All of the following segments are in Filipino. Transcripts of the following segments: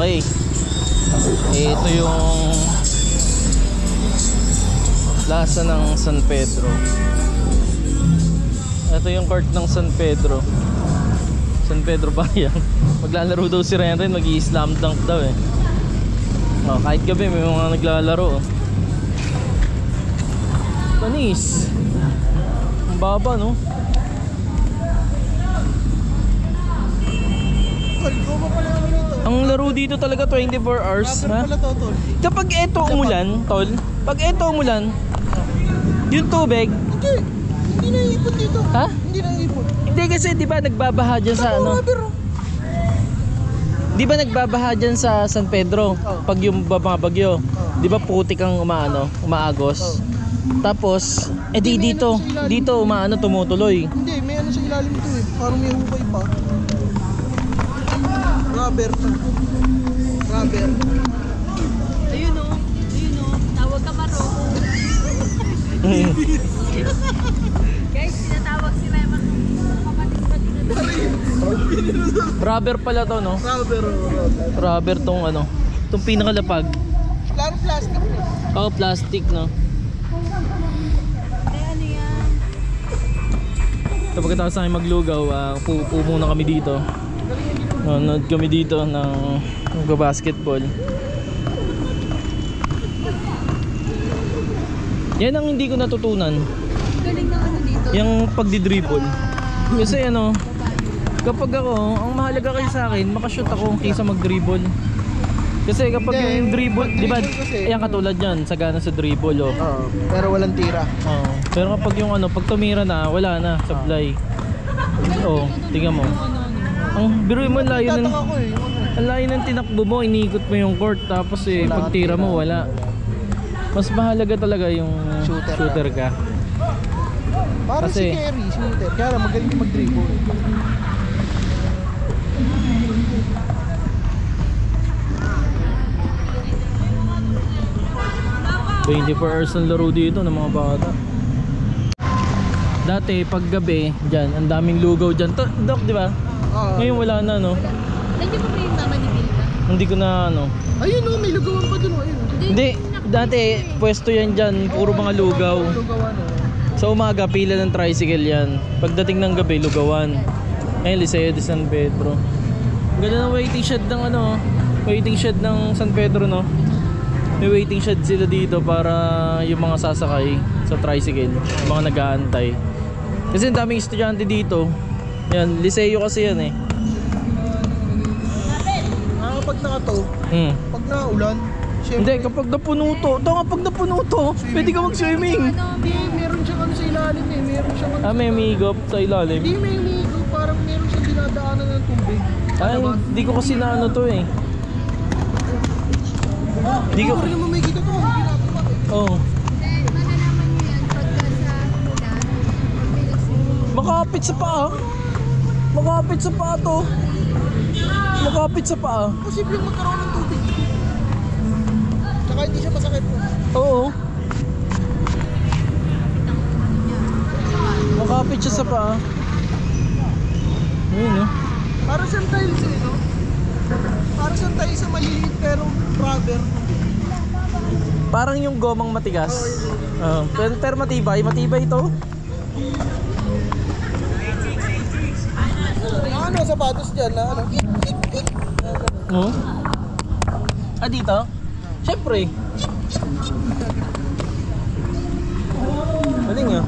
Okay. Ito yung plaza ng San Pedro. Ito yung court ng San Pedro. San Pedro Bayan. Maglalaro daw si Renren, mag-i-slam dunk daw eh. Oh, kahit gabi may mga naglalaro. Panis. Ang baba no? Ang laro dito talaga 24 hours, ha? Kapag eto umulan, tol, pag eto umulan, yung tubig, hindi naiipon dito. ha? Hindi naiipon. Hindi kasi 'di ba nagbabaha diyan sa ano? 'Di ba nagbabaha diyan sa San Pedro pag yung mga bagyo? 'Di ba putik ang umaagos? Tapos dito umaano tumutuloy. Hindi, may ano sa ilalim ito eh. Parang may hukay pa. Rubber. Ayun o, tawag ka Maro. Guys, tinatawag si Rema. Kapatid pa tinatawag. Rubber pala to, no? Rubber. Rubber tong ano, tong pinakalapag. Klaro plastic. Oh, plastic, no? Ay, ano yan? Kapag tapos namin maglugaw, pupo muna kami dito. Nanonood kami dito ng basketball. Yan ang hindi ko natutunan. Galing na ano dito. Yung pagdi-dribble. Kasi ano, kapag ako, ang mahalaga kasi sa akin, makashoot ako kaysa mag-dribble. Kasi kapag yung dribble, di ba? Ayan katulad yan, sagana sa dribble, oh. Pero walang tira. Oh. Pero kapag yung ano, pag tumira na, wala na, supply. Oh, tingnan mo. Ang biruin mo, ang layo ng ang layo ng tinakbo mo, iniikot mo yung court, tapos pag tira mo, wala. Mas mahalaga talaga yung shooter ka. Parang kasi, si Kerry, shooter. Kaya lang magaling mag-dribble. "24 hours ng laro dito ng mga bata." Dati pag gabi diyan, ang daming lugaw diyan. Dok, di ba? Ngayon wala na, no? Nandiyo pa ba yung mama ni Bilda? Hindi ko na ano. Ayun o, may lugawan pa dun o. Hindi, dati pwesto yan diyan, puro mga lugaw. Lugawan o. Sa umaga pila ng tricycle yan. Pagdating ng gabi lugawan. Ayun, Liceo de San Pedro. Ganda ng waiting shed ng ano, waiting shed ng San Pedro, no? May waiting shed sila dito para yung mga sasakay sa tricycle, yung mga nag-aantay. Kasi ang daming estudyante dito. Yan, Liceo kasi yan eh. Kapag nakato, pag naulan, Hindi, kapag napuno to. Ito kapag napuno to, pwede ka mag-swimming. Hindi, meron siyang ano sa ilalim eh. Meron siyang ano. May migop sa ilalim. Hindi, may migo. Parang meron siyang dinadaanan ng tubig. Ay, hindi ko kasi na ano to eh. Hindi ko. Hindi mo may kita to. Ginagawa eh. Oh. Malalaman nyo yan pagka sa ulan. Mabilis yung... Makapit sa paa. Makapit sa paa to. Makapit sa paa. Posible magkaroon ng tubig. Tsaka hindi siya masakit. Oo. Makapit siya sa paa. Ayun, no? Para siyang tiles eh, no? Para siyang tiles sa maliliit pero rubber. Parang yung gomang matigas. Pero matibay. Matibay ito. Ano, sapatos dyan na ano? Oh? Dito? Siyempre. Maling nga.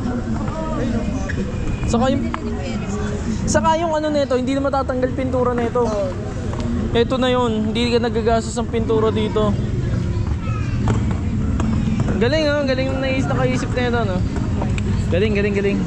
Saka yung ano nito, hindi na matatanggal pintura nito. Ito na yun, hindi ka nagagastos ng pintura dito. Galing, galing yung nakaisip na ito, no? Galing.